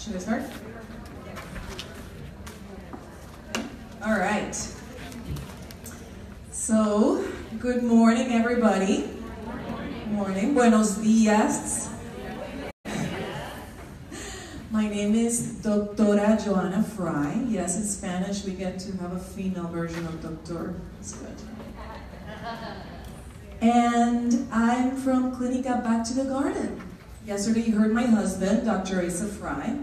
Should I start? All right. So, good morning, everybody. Good morning. Buenos días. My name is Doctora Joanna Frey. Yes, in Spanish we get to have a female version of doctor. It's good. And I'm from Clínica Back to the Garden. Yesterday you heard my husband, Dr. Joanna Frey.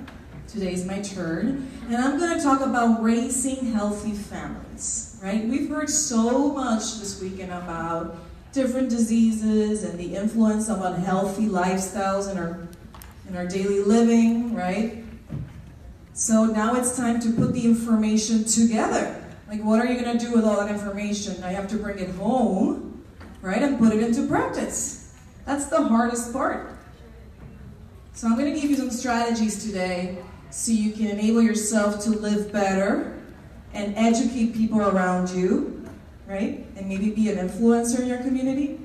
Today's my turn. And I'm going to talk about raising healthy families, right? We've heard so much this weekend about different diseases and the influence of unhealthy lifestyles in our daily living, right? So now it's time to put the information together. Like, what are you going to do with all that information? Now you have to bring it home, right, and put it into practice. That's the hardest part. So I'm going to give you some strategies today so you can enable yourself to live better and educate people around you, right? And maybe be an influencer in your community.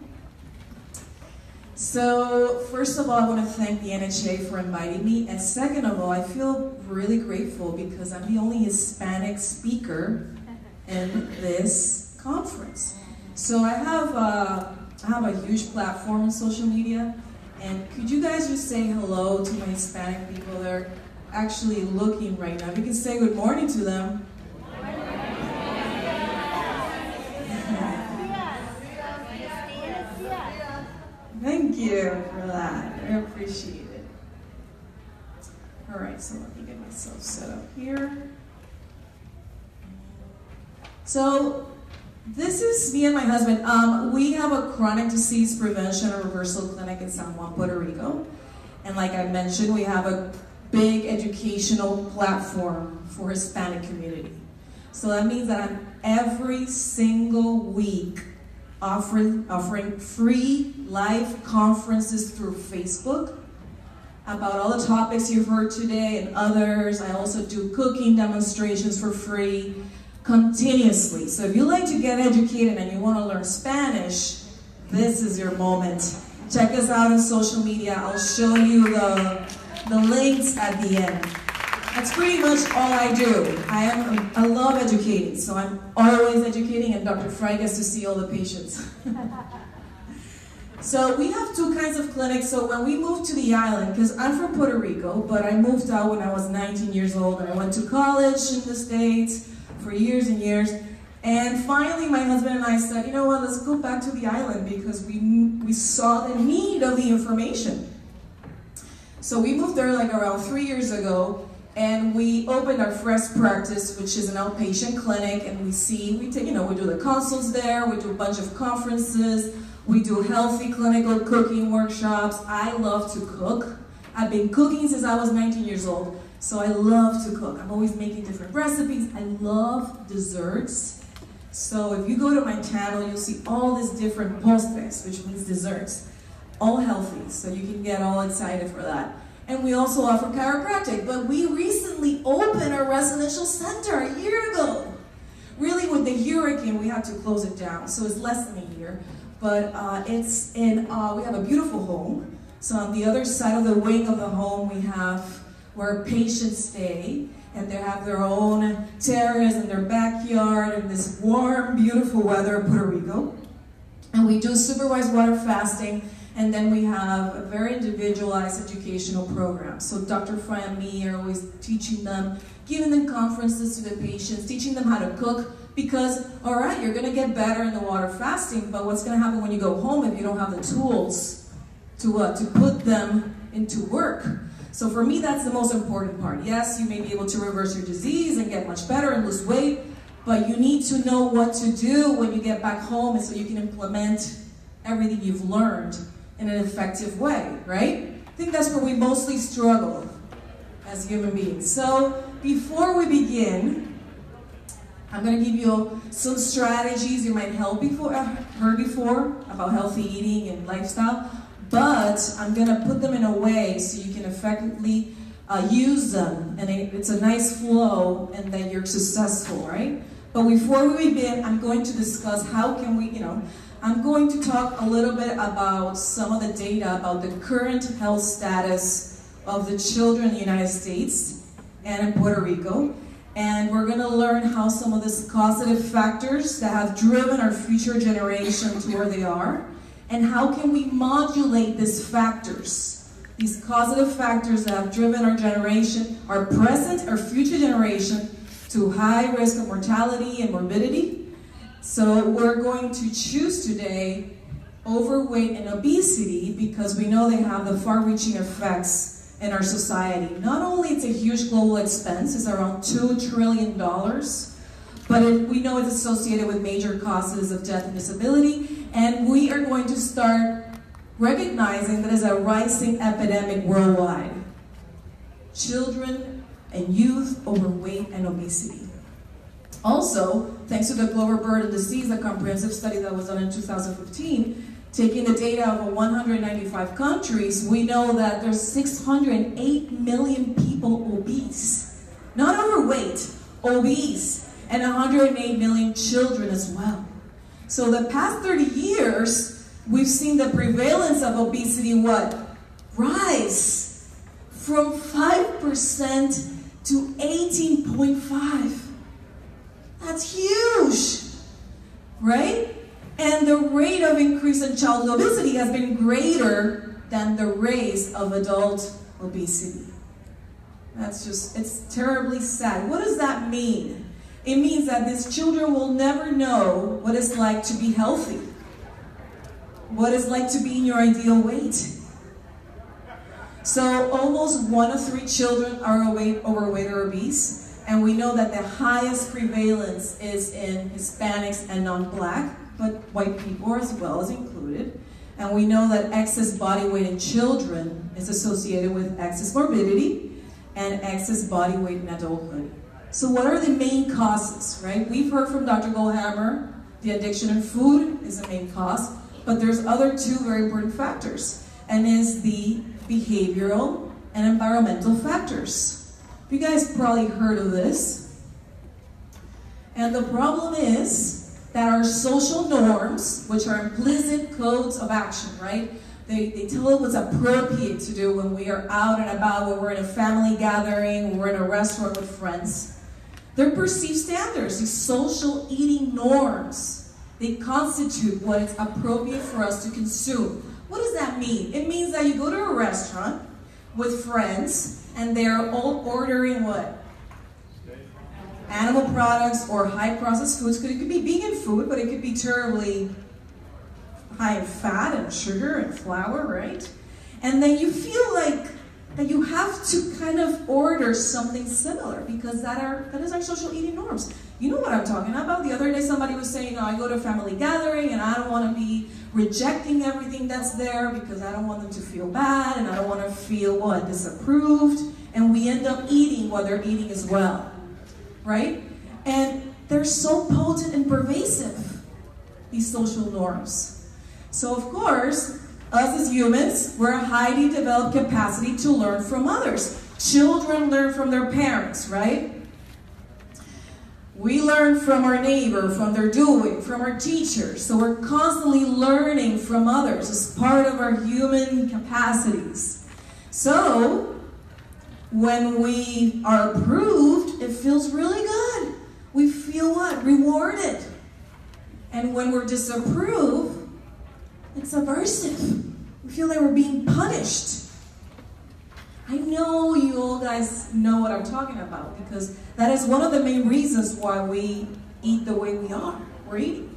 So first of all, I want to thank the NHA for inviting me. And second of all, I feel really grateful because I'm the only Hispanic speaker in this conference. So I have a huge platform on social media. And could you guys just say hello to my Hispanic people? They're actually looking right now. If you can say good morning to them. Thank you for that. I appreciate it. All right, so let me get myself set up here. So this is me and my husband. We have a chronic disease prevention and reversal clinic in San Juan, Puerto Rico. And like I mentioned, we have a big educational platform for Hispanic community. So that means that I'm every single week offering free live conferences through Facebook about all the topics you've heard today and others. I also do cooking demonstrations for free continuously. So if you like to get educated and you want to learn Spanish, this is your moment. Check us out on social media. I'll show you the links at the end. That's pretty much all I do. I love educating, so I'm always educating, and Dr. Frey gets to see all the patients. So we have two kinds of clinics. So when we moved to the island, because I'm from Puerto Rico, but I moved out when I was 19 years old, and I went to college in the States for years and years. And finally, my husband and I said, you know what, let's go back to the island because we saw the need of the information. So we moved there like around 3 years ago, and we opened our first practice, which is an outpatient clinic, and we do the consults there, we do a bunch of conferences, we do healthy clinical cooking workshops. I love to cook. I've been cooking since I was 19 years old, so I love to cook. I'm always making different recipes. I love desserts. So if you go to my channel, you'll see all these different postres, which means desserts. All healthy, so you can get all excited for that. And we also offer chiropractic, but we recently opened a residential center a year ago. Really, with the hurricane, we had to close it down, so it's less than a year. But we have a beautiful home. So on the other side of the wing of the home, we have where patients stay, and they have their own terrace and their backyard in this warm, beautiful weather in Puerto Rico. And we do supervised water fasting. And then we have a very individualized educational program. So Dr. Frey and me are always teaching them, giving them conferences to the patients, teaching them how to cook, because, all right, you're gonna get better in the water fasting, but what's gonna happen when you go home if you don't have the tools to put them into work? So for me, that's the most important part. Yes, you may be able to reverse your disease and get much better and lose weight, but you need to know what to do when you get back home and so you can implement everything you've learned in an effective way, right? I think that's where we mostly struggle as human beings. So before we begin, I'm going to give you some strategies you might have heard before about healthy eating and lifestyle, but I'm going to put them in a way so you can effectively use them, and it's a nice flow, and that you're successful, right? But before we begin, I'm going to discuss how can we, I'm going to talk a little bit about some of the data about the current health status of the children in the United States and in Puerto Rico. And we're going to learn how some of these causative factors that have driven our future generation to where they are, and how can we modulate these factors, these causative factors that have driven our generation, our present, our future generation, to high risk of mortality and morbidity. So we're going to choose today overweight and obesity because we know they have the far-reaching effects in our society. Not only it's a huge global expense, it's around $2 trillion, but we know it's associated with major causes of death and disability, and we are going to start recognizing that it's a rising epidemic worldwide. Children and youth overweight and obesity. Also, thanks to the Global Burden Disease, a comprehensive study that was done in 2015, taking the data of 195 countries, we know that there's 608 million people obese. Not overweight, obese, and 108 million children as well. So the past 30 years, we've seen the prevalence of obesity, rise from 5% to 18.5%. That's huge, right? And the rate of increase in childhood obesity has been greater than the rate of adult obesity. It's terribly sad. What does that mean? It means that these children will never know what it's like to be healthy, what it's like to be in your ideal weight. So almost 1 of 3 children are overweight or obese, and we know that the highest prevalence is in Hispanics and non-Black, but white people as well is included. And we know that excess body weight in children is associated with excess morbidity and excess body weight in adulthood. So what are the main causes, right? We've heard from Dr. Goldhammer, the addiction in food is the main cause, but there's other 2 very important factors, and is the behavioral and environmental factors. You guys probably heard of this. And the problem is that our social norms, which are implicit codes of action, right? They tell us what's appropriate to do when we are out and about, when we're in a family gathering, when we're in a restaurant with friends. They're perceived standards, these social eating norms. They constitute what is appropriate for us to consume. What does that mean? It means that you go to a restaurant with friends and they're all ordering what? Animal products or high processed foods. It could be vegan food, but it could be terribly high in fat and sugar and flour, right? And then you feel like that you have to kind of order something similar because that is our social eating norms. You know what I'm talking about? The other day somebody was saying, I go to a family gathering and I don't want to be rejecting everything that's there because I don't want them to feel bad and I don't want to feel, disapproved. And we end up eating what they're eating as well, right? And they're so potent and pervasive, these social norms. So of course, us as humans, we're a highly developed capacity to learn from others. Children learn from their parents, right? We learn from our neighbor, from their doing, from our teachers. So we're constantly learning from others as part of our human capacities. So when we are approved, it feels really good. We feel what? Rewarded. And when we're disapproved, it's aversive. We feel like we're being punished. I know you all guys know what I'm talking about because that is one of the main reasons why we eat the way we are. We're eating.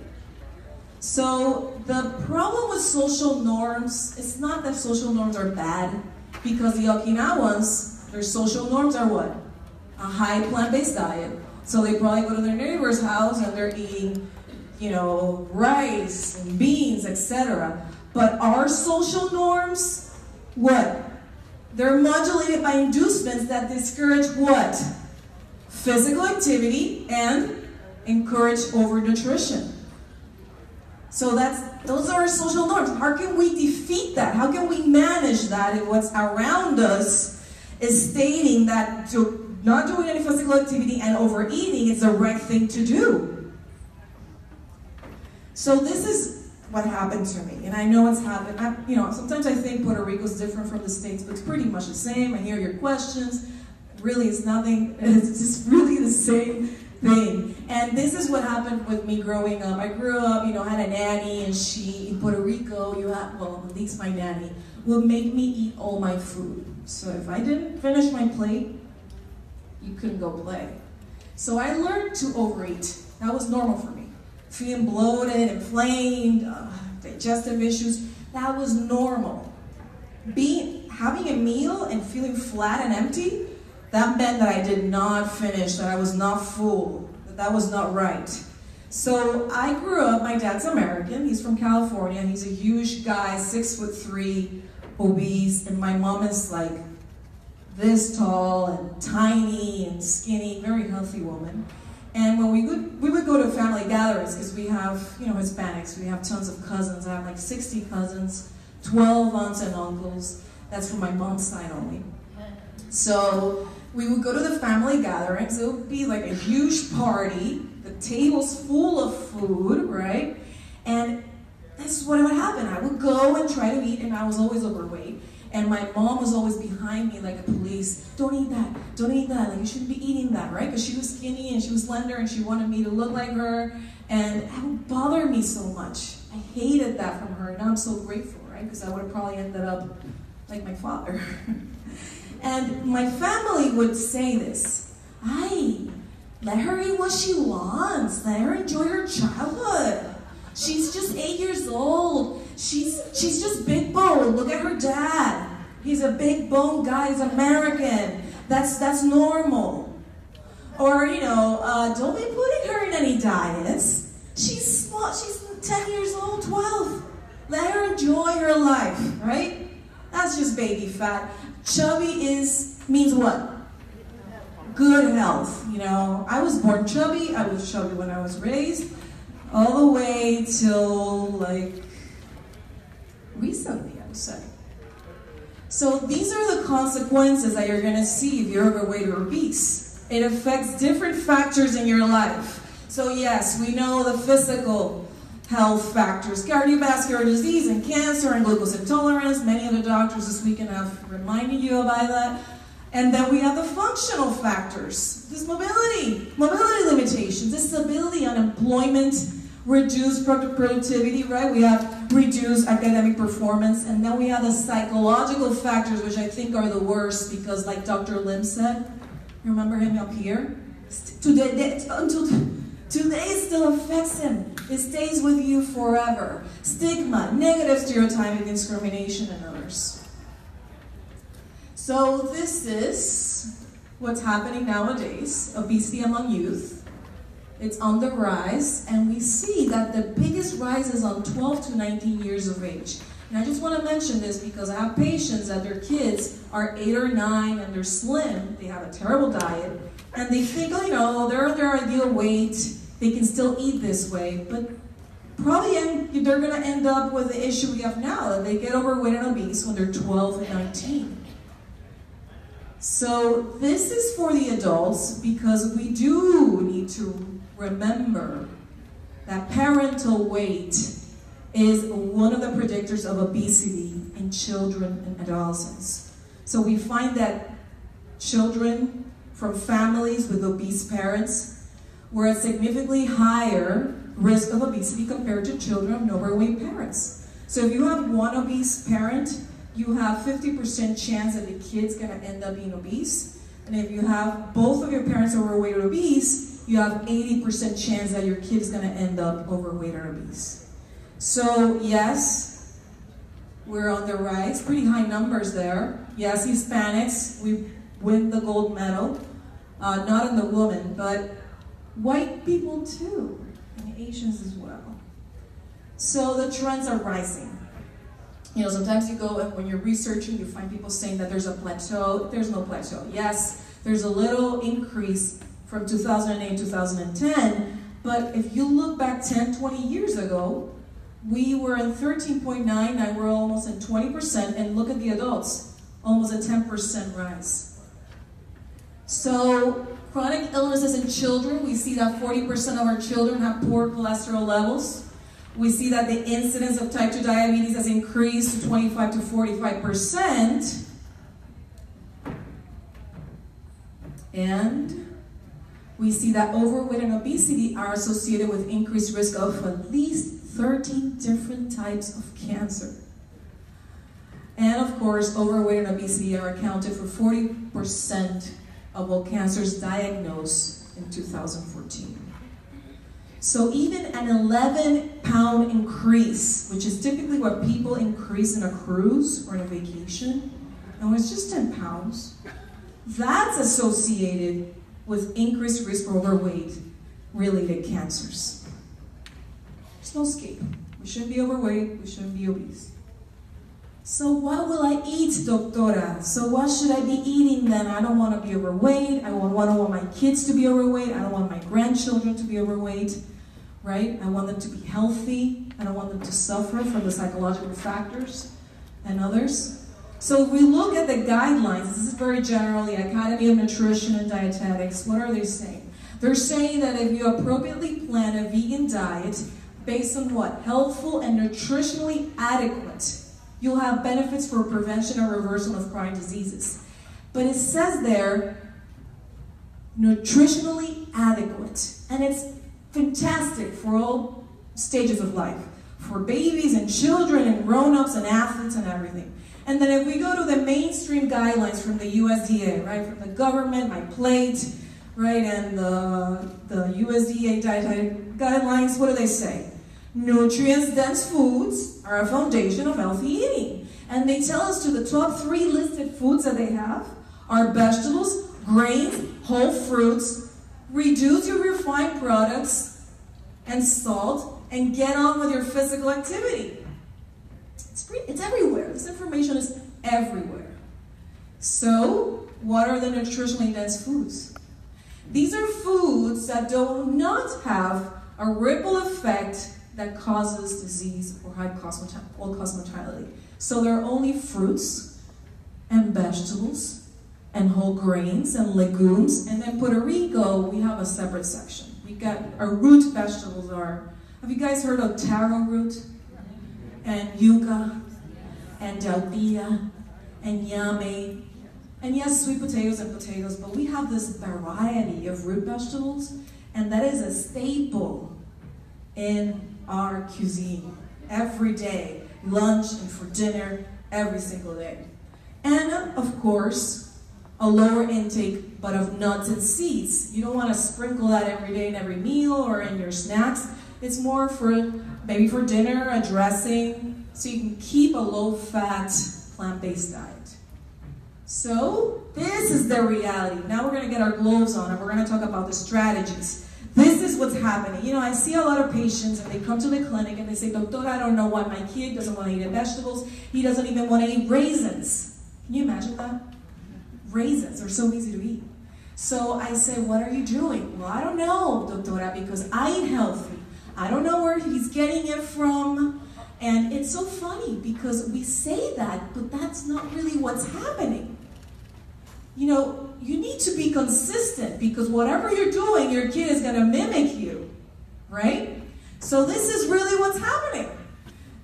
So the problem with social norms, it's not that social norms are bad because the Okinawans, their social norms are what? A high plant-based diet. So they probably go to their neighbor's house and they're eating, rice and beans, etc. But our social norms, what? They're modulated by inducements that discourage what? Physical activity and encourage overnutrition. So those are our social norms. How can we defeat that? How can we manage that if what's around us is stating that not doing any physical activity and overeating is the right thing to do? So this is what happened to me. And I know it's happened. Sometimes I think Puerto Rico is different from the States, but it's pretty much the same. I hear your questions. Really, it's nothing. It's just really the same thing. And this is what happened with me growing up. I grew up, had a nanny, and in Puerto Rico, at least my nanny, would make me eat all my food. So if I didn't finish my plate, you couldn't go play. So I learned to overeat. That was normal for me. Feeling bloated, inflamed, digestive issues, that was normal. Having a meal and feeling flat and empty, that meant that I did not finish, that I was not full, that was not right. So I grew up, my dad's American, he's from California, he's a huge guy, 6'3", obese, and my mom is like this tall and tiny and skinny, very healthy woman. And when we would go to family gatherings, because we have, Hispanics, we have tons of cousins. I have like 60 cousins, 12 aunts and uncles. That's from my mom's side only. So we would go to the family gatherings. It would be like a huge party, the tables full of food, right? And this is what would happen. I would go and try to eat, and I was always overweight. And my mom was always behind me like a police. Don't eat that, like you shouldn't be eating that, right? Because she was skinny and she was slender and she wanted me to look like her. And it would bother me so much. I hated that from her, and now I'm so grateful, right? Because I would have probably ended up like my father. And my family would say this, let her eat what she wants. Let her enjoy her childhood. She's just 8 years old. She's just big bone. Look at her dad. He's a big bone guy. He's American. That's normal. Or, don't be putting her in any diets. She's small. She's 10 years old, 12. Let her enjoy her life, right? That's just baby fat. Chubby means what? Good health. I was born chubby. I was chubby when I was raised. All the way till, recently, I would say. So these are the consequences that you're going to see if you're overweight or obese. It affects different factors in your life. So yes, we know the physical health factors, cardiovascular disease and cancer and glucose intolerance. Many of the doctors this weekend have reminded you about that. And then we have the functional factors. This mobility limitations, disability, unemployment, reduced productivity, right? We have reduced academic performance. And then we have the psychological factors, which I think are the worst because like Dr. Lim said, you remember him up here? Today it still affects him. It stays with you forever. Stigma, negative stereotyping, discrimination, and others. So this is what's happening nowadays, obesity among youth. It's on the rise, and we see that the biggest rise is on 12 to 19 years of age. And I just want to mention this because I have patients that their kids are 8 or 9 and they're slim, they have a terrible diet, and they think, they're their ideal weight, they can still eat this way, but probably they're going to end up with the issue we have now, that they get overweight and obese when they're 12 and 19. So this is for the adults because we do need to remember that parental weight is one of the predictors of obesity in children and adolescents. So we find that children from families with obese parents were at significantly higher risk of obesity compared to children of overweight parents. So if you have one obese parent, you have 50% chance that the kid's going to end up being obese. And if you have both of your parents overweight or obese, you have 80% chance that your kid's going to end up overweight or obese. So yes, we're on the rise, pretty high numbers there. Yes, Hispanics, we win the gold medal, not in the women, but white people too, and Asians as well. So the trends are rising. Sometimes you go and when you're researching, you find people saying that there's a plateau. There's no plateau. Yes, there's a little increase from 2008 to 2010, but if you look back 10, 20 years ago, we were at 13.9, now we're almost at 20%, and look at the adults, almost a 10% rise. So chronic illnesses in children, we see that 40% of our children have poor cholesterol levels. We see that the incidence of type 2 diabetes has increased to 25 to 45%. And we see that overweight and obesity are associated with increased risk of at least 13 different types of cancer. And of course, overweight and obesity are accounted for 40% of all cancers diagnosed in 2014. So even an 11-pound increase, which is typically what people increase in a cruise or in a vacation, and it's just 10 pounds, that's associated with increased risk for overweight-related cancers. There's no escape. We shouldn't be overweight, we shouldn't be obese. So what will I eat, doctora? So what should I be eating then? I don't want to be overweight. I don't want my kids to be overweight. I don't want my grandchildren to be overweight, right? I want them to be healthy. I don't want them to suffer from the psychological factors and others. So if we look at the guidelines, this is very general, the Academy of Nutrition and Dietetics, what are they saying? They're saying that if you appropriately plan a vegan diet based on what? Healthful and nutritionally adequate, you'll have benefits for prevention and reversal of chronic diseases. But it says there, nutritionally adequate. And it's fantastic for all stages of life. For babies and children and grown-ups and athletes and everything. And then if we go to the mainstream guidelines from the USDA, right, from the government, my plate, right, and the USDA dietary guidelines, what do they say? Nutrients-dense foods are a foundation of healthy eating. And they tell us to the top 3 listed foods that they have are vegetables, grains, whole fruits, reduce your refined products and salt, and get on with your physical activity. It's everywhere. This information is everywhere. So, what are the nutritionally dense foods? These are foods that do not have a ripple effect that causes disease or all-cause mortality. So there are only fruits and vegetables and whole grains and legumes. And in Puerto Rico, we have a separate section. We got our root vegetables are, have you guys heard of taro root? And yuca, and tortilla, and yame, and yes, sweet potatoes and potatoes, but we have this variety of root vegetables, and that is a staple in our cuisine every day, lunch and for dinner, every single day. And of course, a lower intake, but of nuts and seeds. You don't want to sprinkle that every day in every meal or in your snacks. It's more for maybe for dinner, a dressing, so you can keep a low-fat, plant-based diet. So, this is the reality. Now we're going to get our gloves on and we're going to talk about the strategies. This is what's happening. You know, I see a lot of patients and they come to the clinic and they say, Doctor, I don't know why my kid doesn't want to eat vegetables. He doesn't even want to eat raisins. Can you imagine that? Raisins are so easy to eat. So I say, what are you doing? Well, I don't know, Doctora, because I eat healthy. I don't know where he's getting it from. And it's so funny because we say that, but that's not really what's happening. You know, you need to be consistent because whatever you're doing, your kid is going to mimic you, right? So this is really what's happening.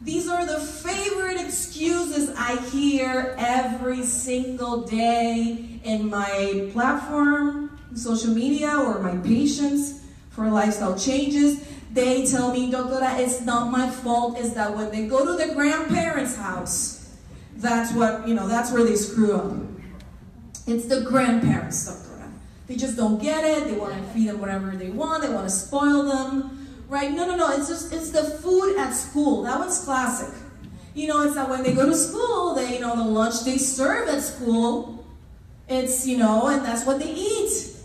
These are the favorite excuses I hear every single day in my platform, social media, or my patients for lifestyle changes. They tell me, Doctora, it's not my fault. It's that when they go to the grandparents' house, that's what, you know, that's where they screw up. It's the grandparents, Doctora. They just don't get it. They want to feed them whatever they want. They want to spoil them, right? No. It's the food at school. That one's classic. You know, it's that when they go to school, they, you know, the lunch they serve at school, it's, you know, and that's what they eat.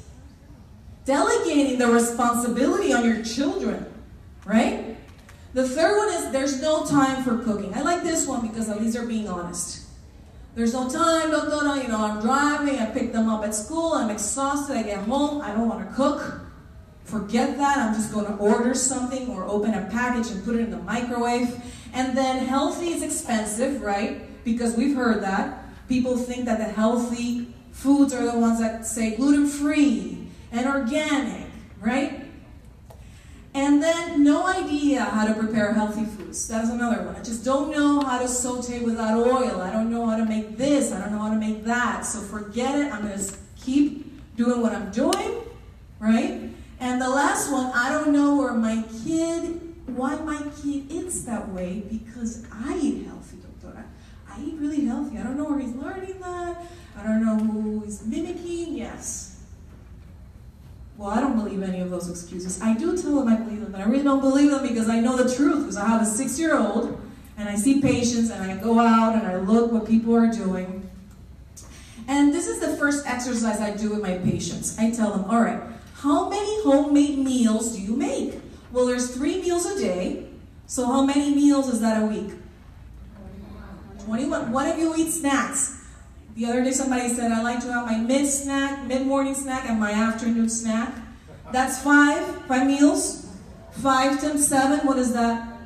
Delegating the responsibility on your children. Right? The third one is there's no time for cooking. I like this one because at least they're being honest. There's no time, Doctora, you know, I'm driving, I pick them up at school, I'm exhausted, I get home, I don't want to cook. Forget that, I'm just going to order something or open a package and put it in the microwave. And then healthy is expensive, right? Because we've heard that. People think that the healthy foods are the ones that say gluten-free and organic, right? And then no idea how to prepare healthy foods. That's another one. I just don't know how to saute without oil. I don't know how to make this. I don't know how to make that. So forget it. I'm going to keep doing what I'm doing, right? And the last one, I don't know why my kid eats that way because I eat healthy, doctora. I eat really healthy. I don't know where he's learning that. I don't know who he's mimicking. Yes. Well, I don't believe any of those excuses. I do tell them I believe them, but I really don't believe them because I know the truth. Because I have a 6-year-old, and I see patients, and I go out, and I look what people are doing. And this is the first exercise I do with my patients. I tell them, all right, how many homemade meals do you make? Well, there's 3 meals a day. So how many meals is that a week? 21. What if you eat snacks? The other day somebody said, I like to have my mid-morning snack and my afternoon snack. That's 5 meals. 5 times 7, what is that?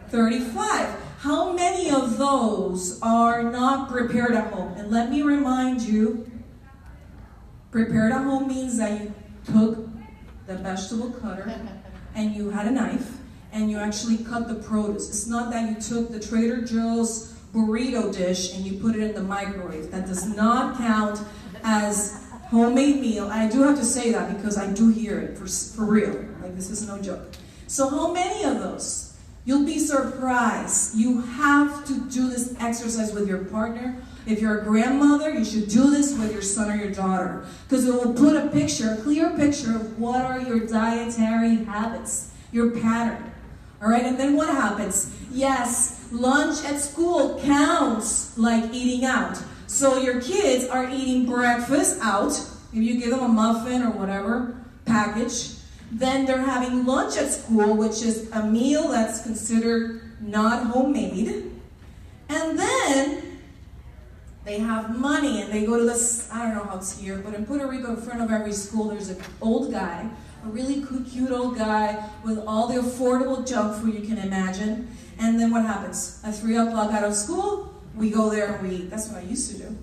35. How many of those are not prepared at home? And let me remind you, prepared at home means that you took the vegetable cutter and you had a knife and you actually cut the produce. It's not that you took the Trader Joe's burrito dish and you put it in the microwave. That does not count as homemade meal. I do have to say that because I do hear it for real. Like, this is no joke. So how many of those? You'll be surprised. You have to do this exercise with your partner. If you're a grandmother, you should do this with your son or your daughter because it will put a clear picture of what are your dietary habits, your pattern. All right, and then what happens? Yes, lunch at school counts like eating out. So your kids are eating breakfast out. If you give them a muffin or whatever package, then they're having lunch at school, which is a meal that's considered not homemade. And then they have money and they go to this, I don't know how it's here, but in Puerto Rico, in front of every school, there's an old guy, a really cute old guy with all the affordable junk food you can imagine. And then what happens? At 3 o'clock out of school, we go there and we eat. That's what I used to do.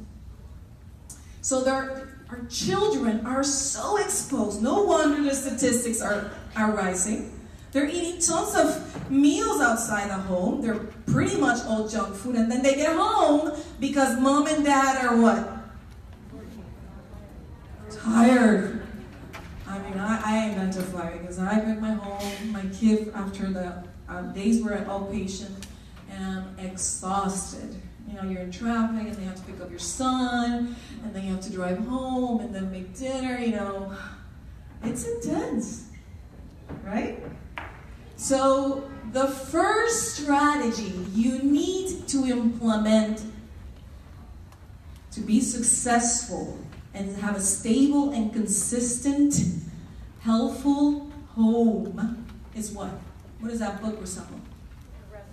So our children are so exposed. No wonder the statistics are rising. They're eating tons of meals outside the home. They're pretty much all junk food. And then they get home because mom and dad are what? Tired. I mean, I ain't meant to fly because I get my home, my kid after the days were at outpatient, and I'm exhausted. You know, you're in traffic, and they have to pick up your son, and then you have to drive home, and then make dinner, you know. It's intense, right? So the first strategy you need to implement to be successful and have a stable and consistent, healthful home is what? What is that book or something?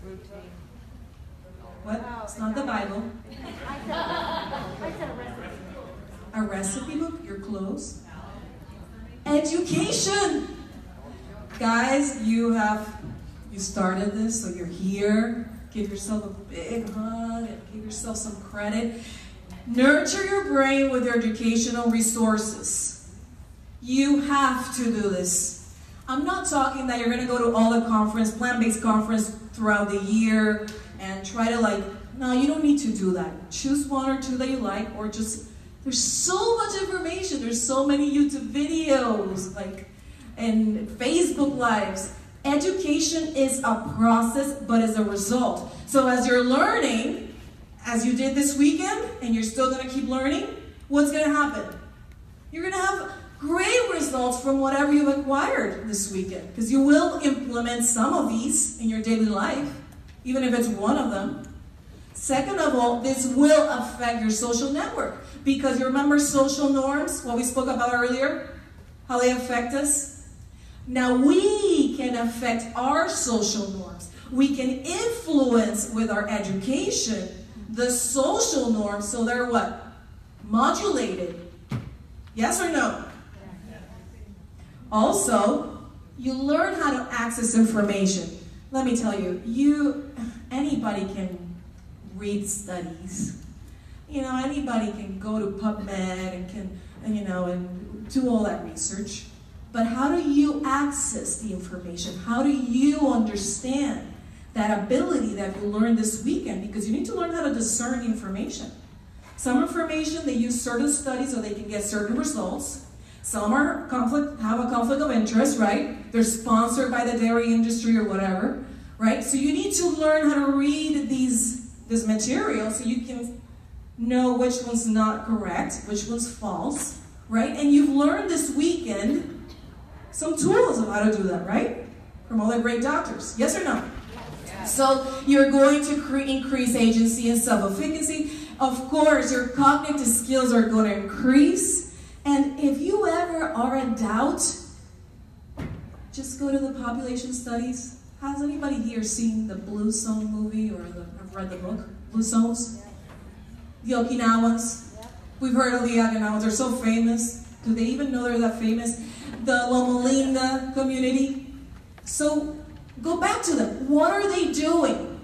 Routine. What? It's not the Bible. I said a recipe. A recipe book? You're close. Education. Guys, you started this, so you're here. Give yourself a big hug and give yourself some credit. Nurture your brain with your educational resources. You have to do this. I'm not talking that you're going to go to all the plant-based conference throughout the year and try to no, you don't need to do that. Choose 1 or 2 that you like, or just, there's so much information. There's so many YouTube videos, and Facebook Lives. Education is a process, but is a result. So as you're learning, as you did this weekend, and you're still going to keep learning, what's going to happen? You're going to have great results from whatever you've acquired this weekend, because you will implement some of these in your daily life, even if it's one of them. Second of all, this will affect your social network, because you remember social norms, what we spoke about earlier, how they affect us? Now we can affect our social norms. We can influence with our education the social norms, so they're what? Modulated. Yes or no? Also, you learn how to access information. Let me tell you, anybody can read studies. You know, anybody can go to PubMed and do all that research. but how do you access the information? How do you understand that ability that you learned this weekend? Because you need to learn how to discern information. Some information, they use certain studies so they can get certain results. Some have a conflict of interest, right? They're sponsored by the dairy industry or whatever, right? So you need to learn how to read this material so you can know which one's not correct, which one's false, right? And you've learned this weekend some tools of how to do that, right? From all the great doctors. Yes or no? Yes. So you're going to increase agency and self-efficacy. Of course, your cognitive skills are going to increase. And if you ever are in doubt, just go to the population studies. Has anybody here seen the Blue Zone movie or have read the book, Blue Zones? The Okinawans. We've heard of the Okinawans. They're so famous. Do they even know they're that famous? The Loma Linda community. So go back to them. What are they doing?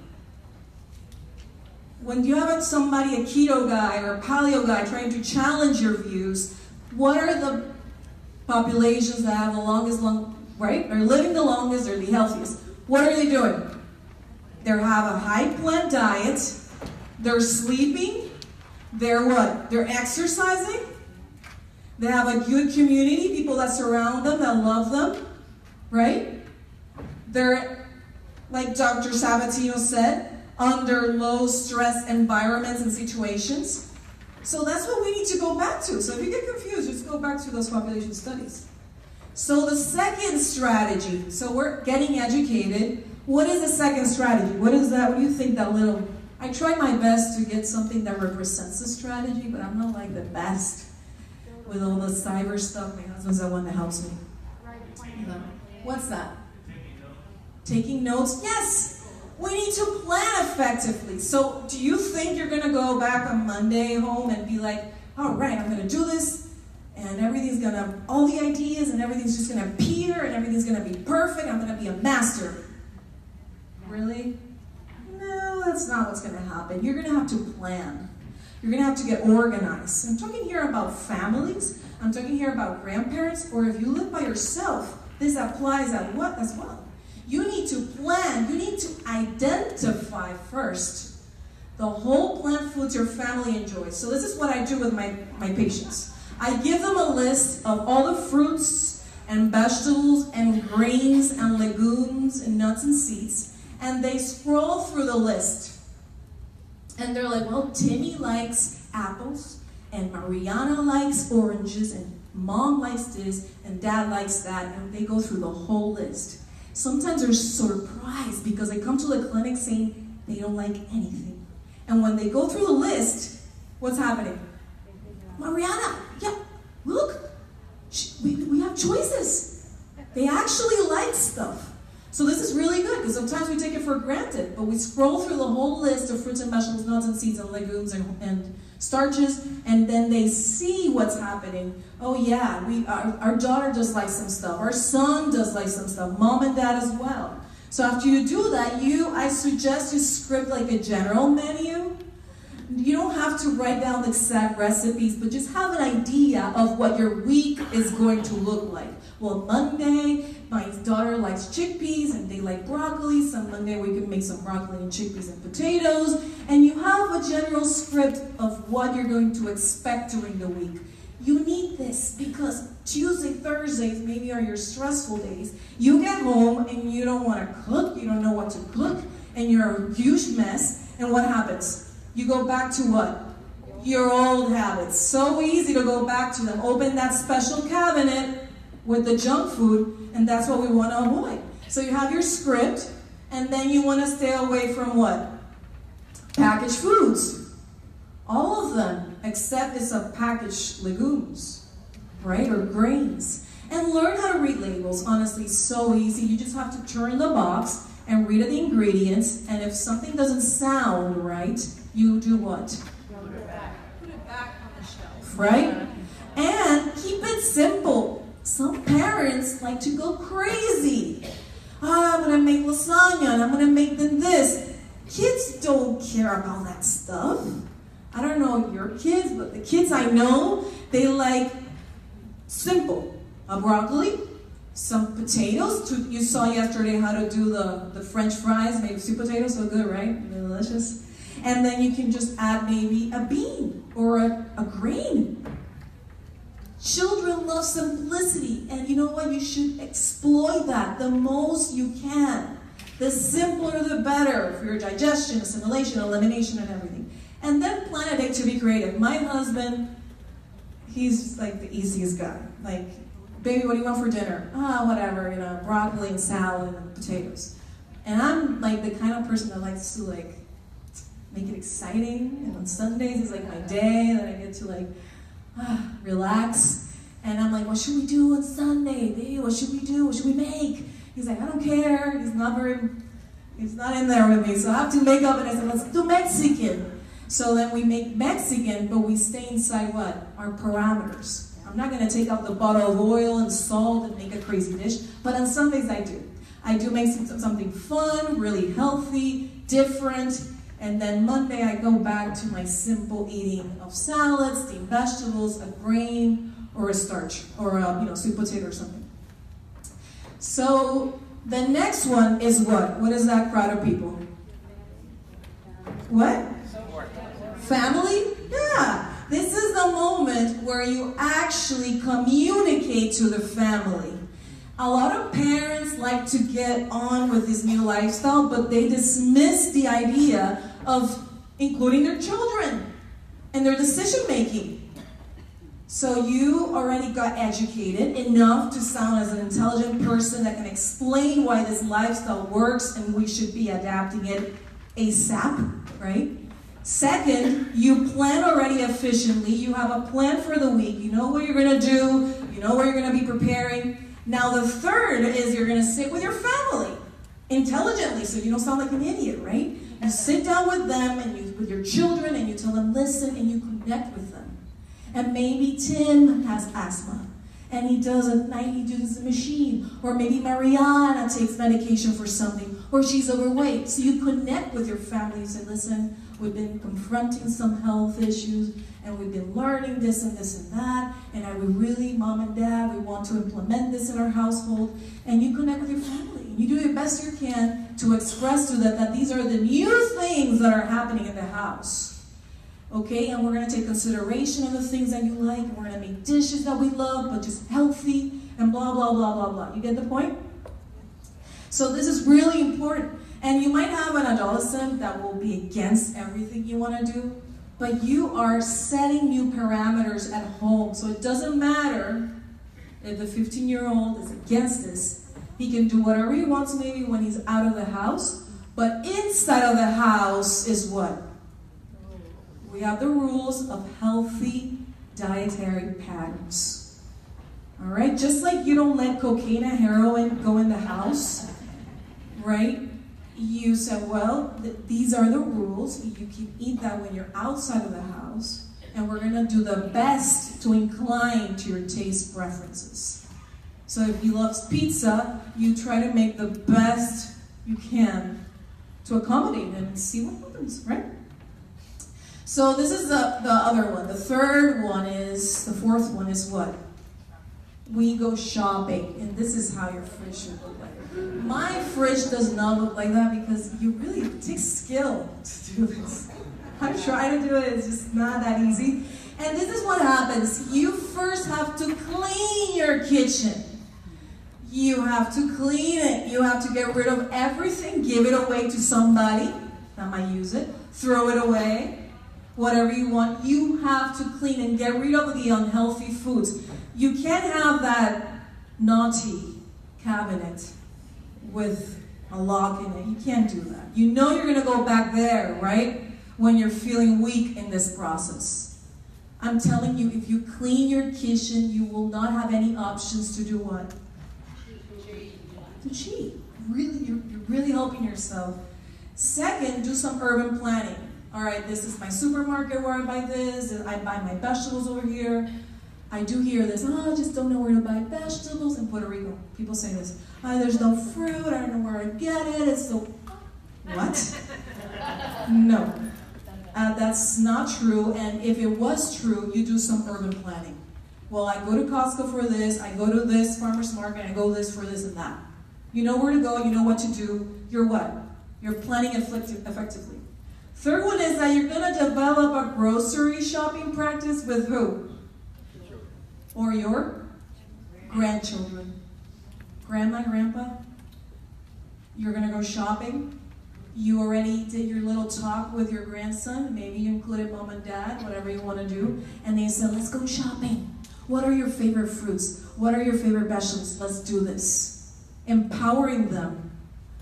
When you have somebody, a keto guy or a paleo guy trying to challenge your views, what are the populations that have the longest right? Are living the longest, they're the healthiest. What are they doing? They have a high plant diet, they're sleeping, they're what? They're exercising, they have a good community, people that surround them, that love them, right? They're, like Dr. Sabatino said, under low stress environments and situations. So that's what we need to go back to. So if you get confused, just go back to those population studies. So the second strategy, so we're getting educated. What is the second strategy? What is that? What do you think that little, I try my best to get something that represents the strategy, but I'm not like the best with all the cyber stuff. My husband's the one that helps me. What's that? Taking notes? Yes! We need to plan effectively. So do you think you're going to go back on Monday home and be like, all right, I'm going to do this, and everything's going to, all the ideas and everything's just going to appear, and everything's going to be perfect, I'm going to be a master. Really? No, that's not what's going to happen. You're going to have to plan. You're going to have to get organized. I'm talking here about families. I'm talking here about grandparents, or if you live by yourself, this applies at what as well? You need to plan. You need to identify first the whole plant foods your family enjoys. So this is what I do with my patients. I give them a list of all the fruits and vegetables and grains and legumes and nuts and seeds, and they scroll through the list. And they're like, well, Timmy likes apples, and Mariana likes oranges, and Mom likes this, and Dad likes that, and they go through the whole list. Sometimes they're surprised because they come to the clinic saying they don't like anything. And when they go through the list, what's happening? Mariana, yeah, look, we have choices. They actually like stuff. So this is really good because sometimes we take it for granted, but we scroll through the whole list of fruits and vegetables, nuts and seeds and legumes and starches, and then they see what's happening. Oh yeah, our daughter does like some stuff. Our son does like some stuff. Mom and Dad as well. So after you do that, I suggest you script like a general menu. You don't have to write down the exact recipes, but just have an idea of what your week is going to look like. Well, Monday, my daughter likes chickpeas and they like broccoli. So Monday we can make some broccoli and chickpeas and potatoes. And you have a general script of what you're going to expect during the week. You need this because Tuesday, Thursdays maybe are your stressful days. You get home and you don't want to cook, you don't know what to cook, and you're a huge mess. And what happens? You go back to what? Your old habits. So easy to go back to them. Open that special cabinet with the junk food, and that's what we want to avoid. So you have your script, and then you want to stay away from what? Packaged foods. All of them, except it's a packaged legumes, right? Or grains. And learn how to read labels. Honestly, so easy. You just have to turn the box and read the ingredients, and if something doesn't sound right, you do what? Put it back on the shelf. Right? And keep it simple. Some parents like to go crazy. I'm going to make lasagna, and I'm going to make them this. Kids don't care about that stuff. I don't know your kids, but the kids I know, they like simple. A broccoli, some potatoes. You saw yesterday how to do the French fries made with sweet potatoes, so good, right? Delicious. And then you can just add maybe a bean or a grain. Children love simplicity, and you know what? You should exploit that the most you can. The simpler the better for your digestion, assimilation, elimination, and everything. And then plan a day to be creative. My husband, he's like the easiest guy. Like, baby, what do you want for dinner? Whatever, you know, broccoli and salad and potatoes. And I'm like the kind of person that likes to like make it exciting. And on Sundays is like my day that I get to like relax. And I'm like, what should we do on Sunday? Babe, what should we do? What should we make? He's like, I don't care. He's not in there with me. So I have to make up, and I said, let's do Mexican. So then we make Mexican, but we stay inside what? Our parameters. I'm not going to take out the bottle of oil and salt and make a crazy dish, but on Sundays I do. I do make something fun, really healthy, different, and then Monday I go back to my simple eating of salads, steamed vegetables, a grain, or a starch, or a sweet potato or something. So the next one is what? What is that crowd of people? What? Family? Yeah. This is the moment where you actually communicate to the family. A lot of parents like to get on with this new lifestyle, but they dismiss the idea of including their children and their decision making. So you already got educated enough to sound as an intelligent person that can explain why this lifestyle works and we should be adapting it ASAP, right? Second, you plan already efficiently. You have a plan for the week. You know what you're going to do. You know what you're going to be preparing. Now the third is you're going to sit with your family intelligently so you don't sound like an idiot, right? You sit down with them and with your children and you tell them, listen, and you connect with them. And maybe Tim has asthma and he does a machine. Or maybe Mariana takes medication for something, or she's overweight. So you connect with your family. You say, listen, we've been confronting some health issues, and we've been learning this and this and that, and we really, mom and dad, we want to implement this in our household. And you connect with your family. And you do the best you can to express to them that these are the new things that are happening in the house. Okay, and we're going to take consideration of the things that you like, and we're going to make dishes that we love, but just healthy, and blah, blah, blah, blah, blah. You get the point? So this is really important. And you might have an adolescent that will be against everything you want to do, but you are setting new parameters at home. So it doesn't matter if the 15-year-old is against this. He can do whatever he wants maybe when he's out of the house, but inside of the house is what? We have the rules of healthy dietary patterns. All right? Just like you don't let cocaine and heroin go in the house, right? You said, well, these are the rules. You can eat that when you're outside of the house, and we're going to do the best to incline to your taste preferences. So if he loves pizza, you try to make the best you can to accommodate him and see what happens, right? So this is the other one. The fourth one is what? We go shopping, and this is how your fridge should look like. My fridge does not look like that because it takes skill to do this. I try to do it, it's just not that easy. And this is what happens. You first have to clean your kitchen. You have to clean it. You have to get rid of everything, give it away to somebody that might use it, throw it away. Whatever you want, you have to clean and get rid of the unhealthy foods. You can't have that naughty cabinet with a lock in it. You can't do that. You know you're going to go back there, right? When you're feeling weak in this process. I'm telling you, if you clean your kitchen, you will not have any options to do what? To cheat. Really, you're really helping yourself. Second, do some urban planning. All right, this is my supermarket where I buy this. I buy my vegetables over here. I do hear this, I just don't know where to buy vegetables in Puerto Rico. People say this, there's no fruit, I don't know where to get it. It's so, what? No, that's not true. And if it was true, you do some urban planning. well, I go to Costco for this, I go to this farmer's market, I go this for this and that. You know where to go, you know what to do. You're what? You're planning effectively. Third one is that you're going to develop a grocery shopping practice with who? Or your grandchildren. Grandma, grandpa, you're going to go shopping. You already did your little talk with your grandson. Maybe you included mom and dad, whatever you want to do. And they said, let's go shopping. What are your favorite fruits? What are your favorite vegetables? Let's do this. Empowering them.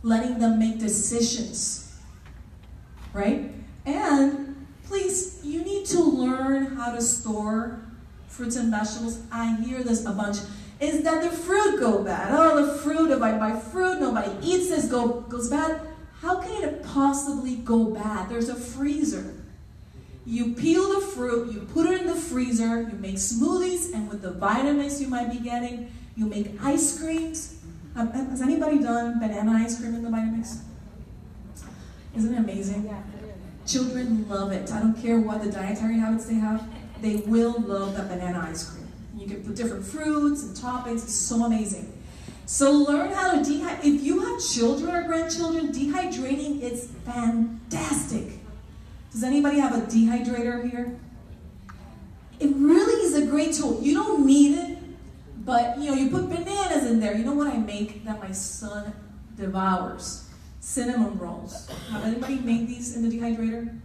Letting them make decisions. Right? And please, you need to learn how to store fruits and vegetables. I hear this a bunch. Is that the fruit go bad? Oh, the fruit, if I buy fruit, nobody eats this, goes bad. How can it possibly go bad? There's a freezer. You peel the fruit, you put it in the freezer, you make smoothies, and with the vitamins you might be getting, you make ice creams. Has anybody done banana ice cream in the Vitamix? Isn't it amazing? Children love it. I don't care what the dietary habits they have, they will love the banana ice cream. You can put different fruits and toppings, it's so amazing. So learn how to dehydrate. If you have children or grandchildren, dehydrating is fantastic. Does anybody have a dehydrator here? It really is a great tool. You don't need it, but you put bananas in there. You know what I make that my son devours? Cinnamon rolls. Have anybody made these in the dehydrator?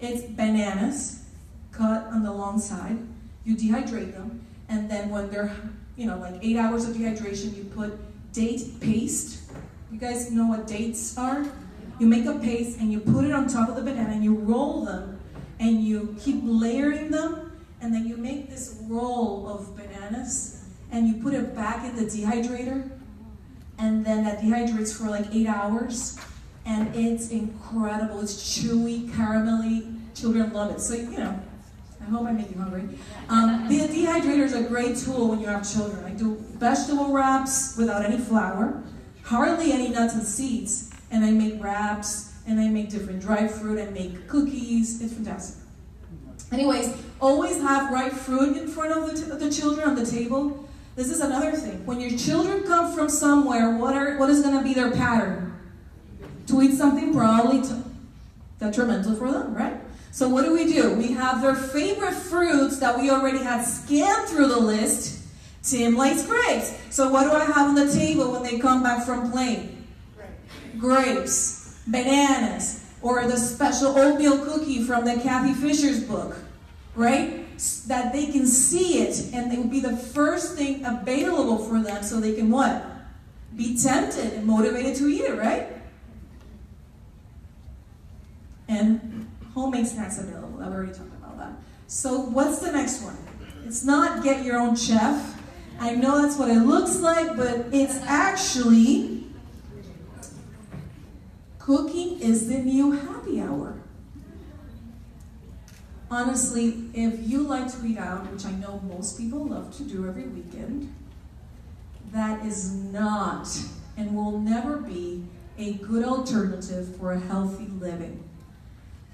It's bananas cut on the long side. You dehydrate them, and then when they're like 8 hours of dehydration, you put date paste. You guys know what dates are? You make a paste and you put it on top of the banana and you roll them and you keep layering them, and then you make this roll of bananas and you put it back in the dehydrator, and then that dehydrates for like 8 hours, and it's incredible. It's chewy, caramelly. Children love it. So, I hope I make you hungry. The dehydrator is a great tool when you have children. I do vegetable wraps without any flour, hardly any nuts and seeds, and I make wraps, and I make different dry fruit, and make cookies. It's fantastic. Anyways, always have ripe fruit in front of the children on the table. This is another thing. When your children come from somewhere, what is going to be their pattern? To eat something probably detrimental for them, right? So what do? We have their favorite fruits that we already had scanned through the list. Tim likes grapes. So what do I have on the table when they come back from playing? Grapes, bananas, or the special oatmeal cookie from the Kathy Fisher's book, right? That they can see it, and it will be the first thing available for them, so they can what? Be tempted and motivated to eat it, right? And homemade snacks available. I've already talked about that. So what's the next one? It's not get your own chef. I know that's what it looks like, but it's actually cooking is the new happy hour. Honestly, if you like to eat out, which I know most people love to do every weekend, that is not and will never be a good alternative for a healthy living.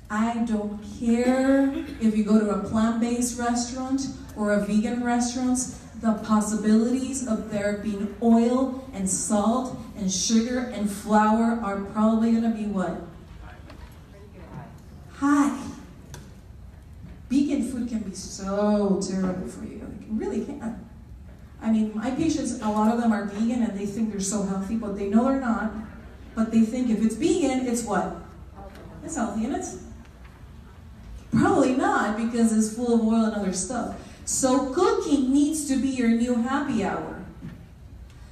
I don't care if you go to a plant-based restaurant or a vegan restaurant, the possibilities of there being oil and salt and sugar and flour are probably going to be what? High. Vegan food can be so terrible for you. It really can. I mean, my patients, a lot of them are vegan and they think they're so healthy, but they know they're not. But they think if it's vegan, it's what? It's healthy, and it's probably not, because it's full of oil and other stuff. So cooking needs to be your new happy hour.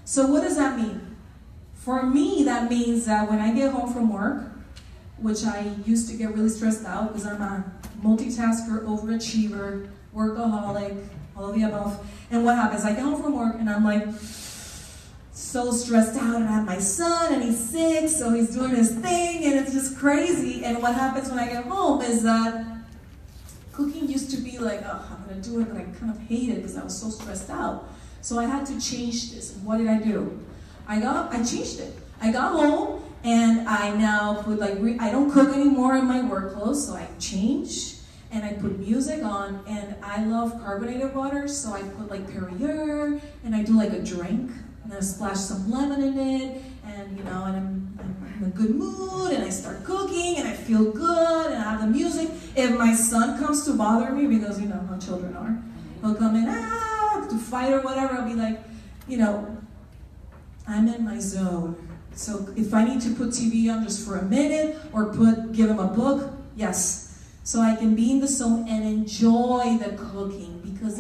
So what does that mean? For me, that means that when I get home from work, which I used to get really stressed out because I'm a multitasker, overachiever, workaholic, all of the above. And what happens? I get home from work and I'm like so stressed out, and I have my son and he's sick, so he's doing his thing and it's just crazy. And what happens when I get home is that cooking used to be like, oh, I'm gonna do it, but I kind of hate it because I was so stressed out. So I had to change this. And what did I do? I changed it. I got home and I now put I don't cook anymore in my work clothes, so I change and I put music on, and I love carbonated water, so I put like Perrier, and I do like a drink, and I splash some lemon in it, and and I'm in a good mood, and I start cooking, and I feel good, and I have the music. If my son comes to bother me, because you know how children are, he'll come in, to fight or whatever, I'll be like, I'm in my zone. So if I need to put TV on just for a minute, or give him a book, yes. So I can be in the zone and enjoy the cooking, because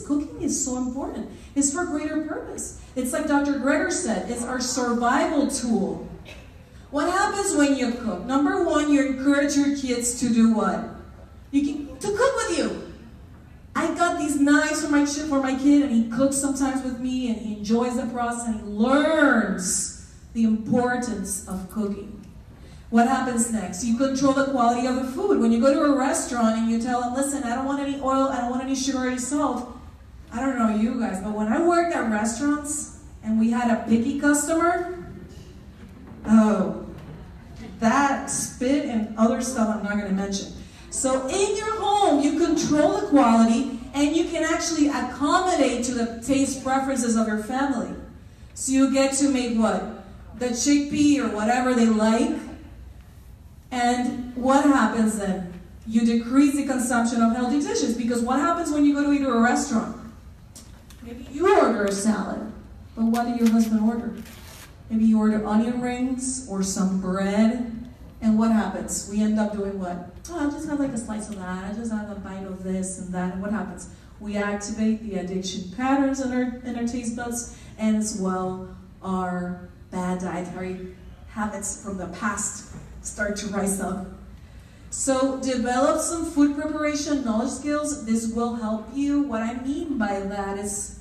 cooking is so important. It's for greater purpose. It's like Dr. Greger said, it's our survival tool. What happens when you cook? Number one, you encourage your kids to do what? To cook with you. I got these knives for my kid, and he cooks sometimes with me, and he enjoys the process, and he learns the importance of cooking. What happens next? You control the quality of the food. When you go to a restaurant and you tell them, listen, I don't want any oil, I don't want any sugar or any salt. I don't know you guys, but when I worked at restaurants and we had a picky customer, that spit and other stuff I'm not going to mention. So in your home, you control the quality, and you can actually accommodate to the taste preferences of your family. So you get to make what? The chickpea or whatever they like. And what happens then? You decrease the consumption of healthy dishes, because what happens when you go to eat at a restaurant? Maybe you order a salad, but what did your husband order? Maybe you order onion rings or some bread, and what happens? We end up doing what? I'll just have like a slice of that, I just have a bite of this and that, and what happens? We activate the addiction patterns in our taste buds, and as well our bad dietary habits from the past start to rise up. So develop some food preparation knowledge skills. This will help you. What I mean by that is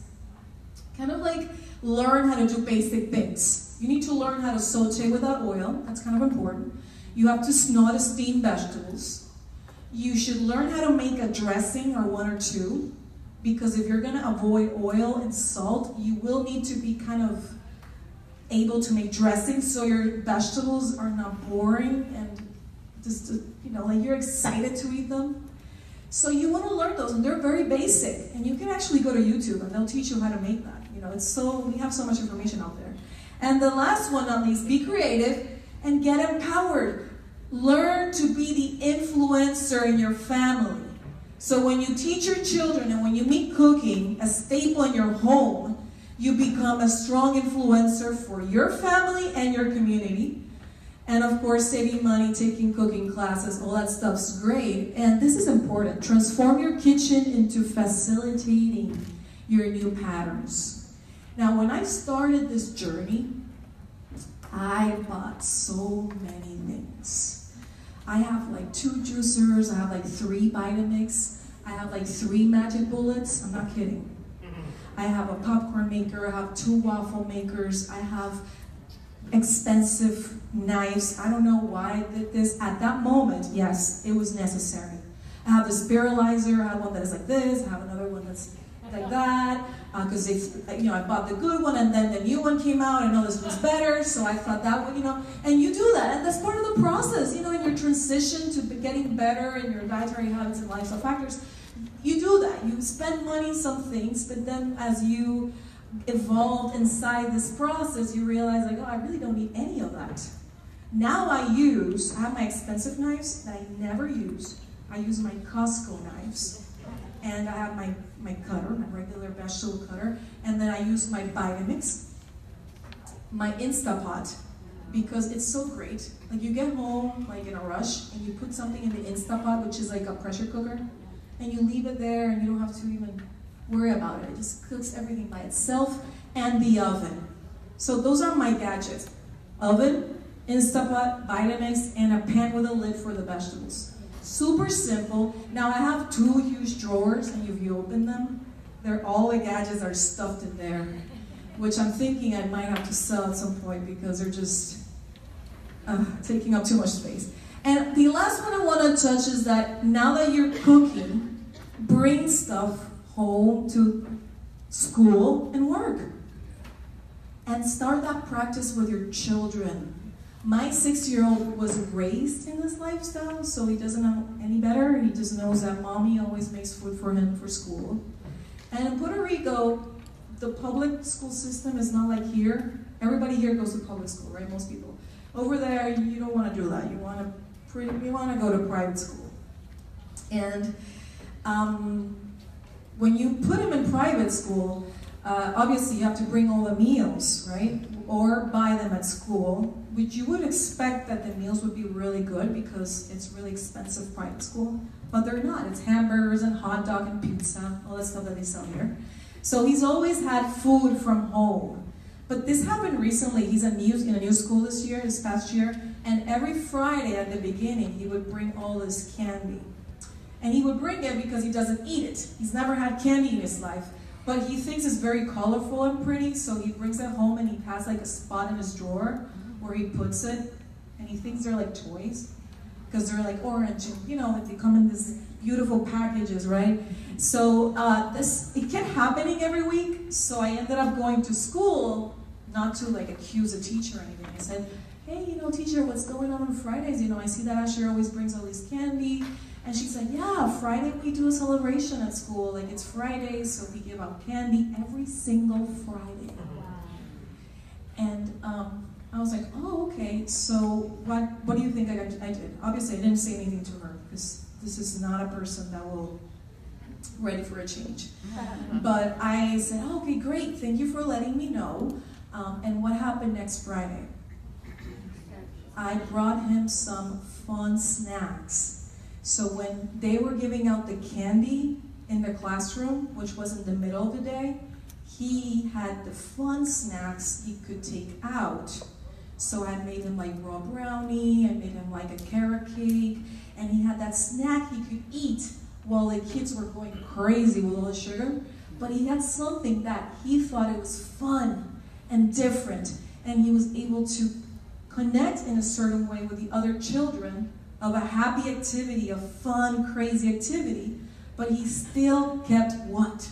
kind of like learn how to do basic things. You need to learn how to saute without oil. That's kind of important. You have to know how to steam vegetables. You should learn how to make a dressing or one or two, because if you're going to avoid oil and salt, you will need to be kind of able to make dressings so your vegetables are not boring and just, like you're excited to eat them. So you want to learn those, and they're very basic. And you can actually go to YouTube and they'll teach you how to make that. We have so much information out there. And the last one, not least, be creative and get empowered. Learn to be the influencer in your family. So when you teach your children and when you make cooking a staple in your home, you become a strong influencer for your family and your community. And of course, saving money, taking cooking classes, all that stuff's great. And this is important. Transform your kitchen into facilitating your new patterns. Now, when I started this journey, I bought so many things. I have like 2 juicers, I have like 3 Vitamix, I have like 3 magic bullets, I'm not kidding. I have a popcorn maker, I have 2 waffle makers, I have expensive knives. I don't know why I did this. At that moment, yes, it was necessary. I have this sterilizer, I have one that is like this, I have another one that's like that, because I bought the good one and then the new one came out, I know this one's better, so I thought that one, and you do that, and that's part of the process, in your transition to getting better in your dietary habits and lifestyle factors. You do that. You spend money on some things, but then as you evolve inside this process, you realize, I really don't need any of that. Now I have my expensive knives that I never use. I use my Costco knives. And I have my cutter, my regular vegetable cutter. And then I use my Vitamix, my Instapot, because it's so great. Like you get home, like in a rush, and you put something in the Instapot, which is like a pressure cooker, and you leave it there, and you don't have to even worry about it. It just cooks everything by itself, and the oven. So those are my gadgets. Oven, Instapot, Vitamix, and a pan with a lid for the vegetables. Super simple. Now I have 2 huge drawers, and if you open them, all the gadgets are stuffed in there, which I'm thinking I might have to sell at some point because they're just taking up too much space. And the last one I want to touch is that now that you're cooking, bring stuff home to school and work. And start that practice with your children. My 6-year-old was raised in this lifestyle, so he doesn't know any better. He just knows that mommy always makes food for him for school. And in Puerto Rico, the public school system is not like here. Everybody here goes to public school, right? Most people. Over there, you don't want to do that. You want to go to private school. And when you put him in private school, obviously you have to bring all the meals, right? Or buy them at school, which you would expect that the meals would be really good because it's really expensive private school, but they're not. It's hamburgers and hot dog and pizza, all that stuff that they sell here. So he's always had food from home. But this happened recently. He's in a new school this past year, and every Friday at the beginning, he would bring all this candy. And he would bring it because he doesn't eat it. He's never had candy in his life. But he thinks it's very colorful and pretty, so he brings it home and he has like a spot in his drawer where he puts it, and he thinks they're like toys because they're like orange, and you know, like they come in these beautiful packages, right? So it kept happening every week, so I ended up going to school, not to like accuse a teacher or anything. I said, hey, you know, teacher, what's going on Fridays? You know, I see that Asher always brings all this candy. And she said, yeah, Friday we do a celebration at school. Like, it's Friday, so we give out candy every single Friday. And I was like, oh, okay, so what do you think I did? Obviously, I didn't say anything to her, because this is not a person that will ready for a change. But I said, oh, okay, great, thank you for letting me know. And what happened next Friday? I brought him some fun snacks. So when they were giving out the candy in the classroom, which was in the middle of the day, he had the fun snacks he could take out. So I made him like raw brownie, I made him like a carrot cake, and he had that snack he could eat while the kids were going crazy with all the sugar. But he had something that he thought it was fun and different, and he was able to connect in a certain way with the other children of a happy activity, a fun, crazy activity, but he still kept what?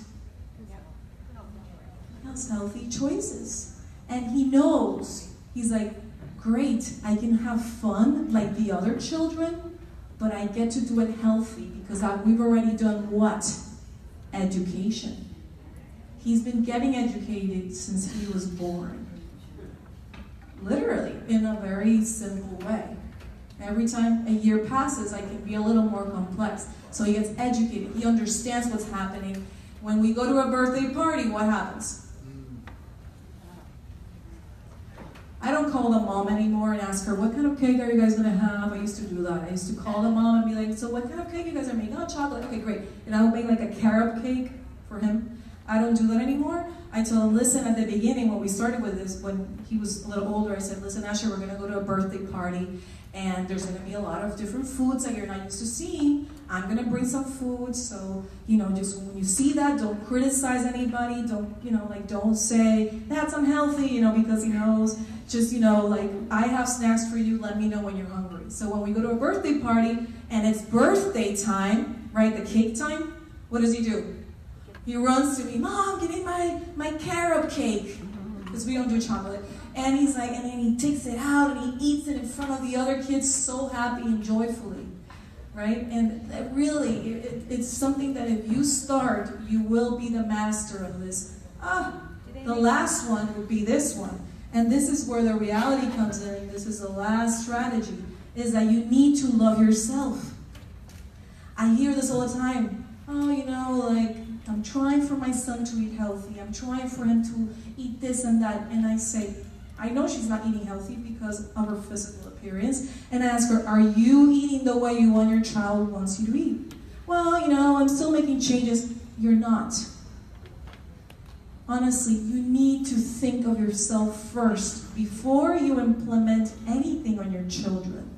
Those healthy choices. And he knows, he's like, great, I can have fun like the other children, but I get to do it healthy because we've already done what? Education. He's been getting educated since he was born. Literally, in a very simple way. Every time a year passes, I can be a little more complex. So he gets educated. He understands what's happening. When we go to a birthday party, what happens? I don't call the mom anymore and ask her, what kind of cake are you guys going to have? I used to do that. I used to call the mom and be like, so what kind of cake you guys are making? Oh, chocolate. Okay, great. And I would make like a carob cake for him. I don't do that anymore. I tell him, listen, at the beginning, when we started with this, when he was a little older, I said, listen, Asher, we're going to go to a birthday party. And there's going to be a lot of different foods that you're not used to seeing. I'm going to bring some food, so, you know, just when you see that, don't criticize anybody. Don't, you know, like, don't say, that's unhealthy, you know, because he knows. Just, you know, like, I have snacks for you, let me know when you're hungry. So when we go to a birthday party, and it's birthday time, right, the cake time, what does he do? He runs to me, Mom, give me my carob cake, because we don't do chocolate. And he's like, and then he takes it out and he eats it in front of the other kids so happy and joyfully, right? And that really, it's something that if you start, you will be the master of this. The last one would be this one. And this is where the reality comes in. This is the last strategy, is that you need to love yourself. I hear this all the time. Oh, you know, like, I'm trying for my son to eat healthy. I'm trying for him to eat this and that. And I say, I know she's not eating healthy because of her physical appearance. And I ask her, are you eating the way you want your child wants you to eat? Well, you know, I'm still making changes. You're not. Honestly, you need to think of yourself first before you implement anything on your children.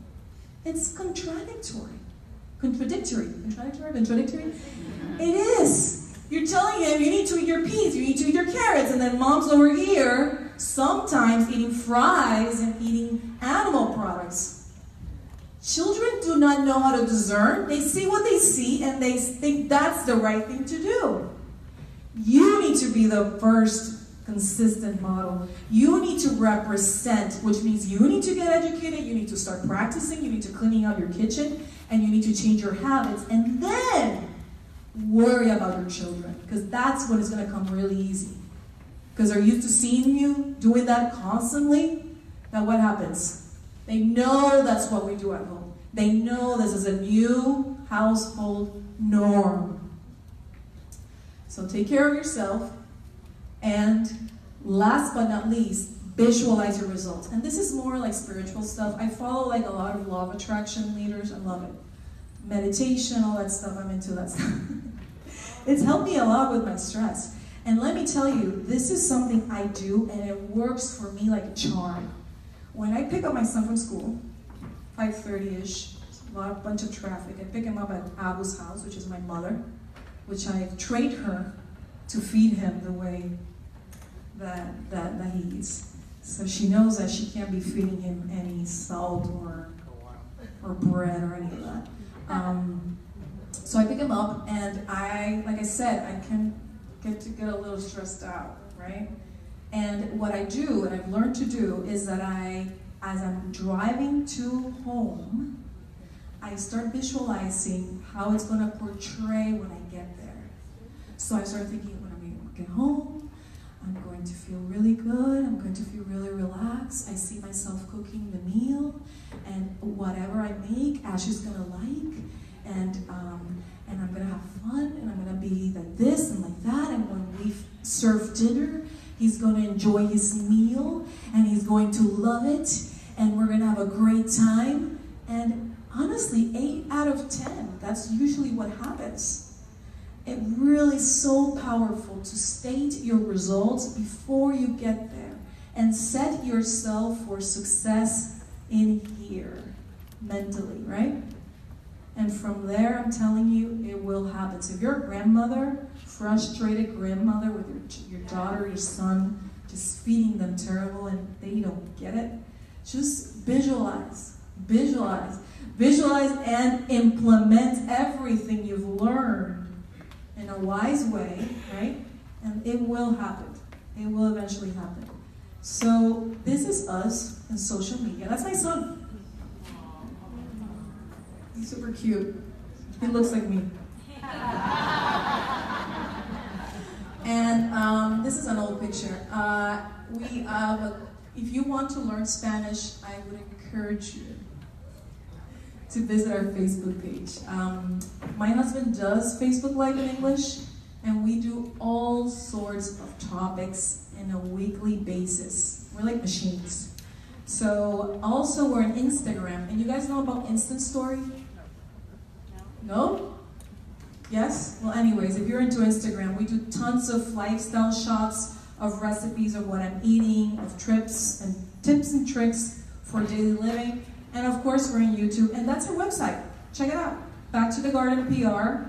It's contradictory. Contradictory. It is. You're telling him you need to eat your peas, you need to eat your carrots, and then mom's over here sometimes eating fries and eating animal products. Children do not know how to discern. They see what they see and they think that's the right thing to do. You need to be the first consistent model. You need to represent, which means you need to get educated, you need to start practicing, you need to cleaning out your kitchen, and you need to change your habits, and then worry about your children, because that's when it's going to come really easy. Because they're used to seeing you doing that constantly. Now what happens? They know that's what we do at home. They know this is a new household norm. So take care of yourself. And last but not least, visualize your results. And this is more like spiritual stuff. I follow like a lot of law of attraction leaders. I love it. Meditation, all that stuff. I'm into that stuff. It's helped me a lot with my stress. And let me tell you, this is something I do, and it works for me like a charm. When I pick up my son from school, 5:30-ish, a bunch of traffic, I pick him up at Abu's house, which is my mother, which I've trained her to feed him the way that he eats. So she knows that she can't be feeding him any salt or bread or any of that. So I pick him up, and like I said, I can get a little stressed out, right? And what I do, and I've learned to do, is that as I'm driving to home, I start visualizing how it's going to portray when I get there. So I start thinking, when I get home, I'm going to feel really good, I'm going to feel really relaxed. I see myself cooking the meal, and whatever I make, Ash is going to like, and I'm going to have fun, and I'm going to be like this and like that, and when we serve dinner, he's going to enjoy his meal, and he's going to love it, and we're going to have a great time. And honestly, 8 out of 10, that's usually what happens. It really is so powerful to state your results before you get there and set yourself for success in here, mentally, right? And from there, I'm telling you, it will happen. So if you're a grandmother, frustrated grandmother with your daughter, your son, just feeding them terrible and they don't get it, just visualize and implement everything you've learned in a wise way, right? And it will happen. It will eventually happen. So this is us in social media. That's my son. He's super cute. He looks like me. And this is an old picture. If you want to learn Spanish, I would encourage you to visit our Facebook page. My husband does Facebook Live in English, and we do all sorts of topics on a weekly basis. We're like machines. So also we're on Instagram, and you guys know about Instant Story? No? Yes? Well, anyways, if you're into Instagram, we do tons of lifestyle shots of recipes of what I'm eating, of trips and tips and tricks for daily living. And of course, we're on YouTube, and that's our website. Check it out. Back to the Garden PR.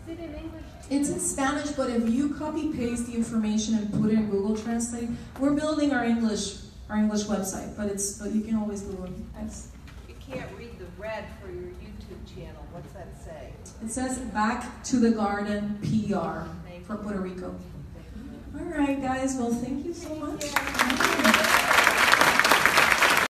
Is it in English? It's in Spanish, but if you copy-paste the information and put it in Google Translate, we're building our English website, but you can always Google it. You can't read the red for your YouTube channel. What's that say? It says Back to the Garden PR for Puerto Rico. All right, guys. Well, thank you so much.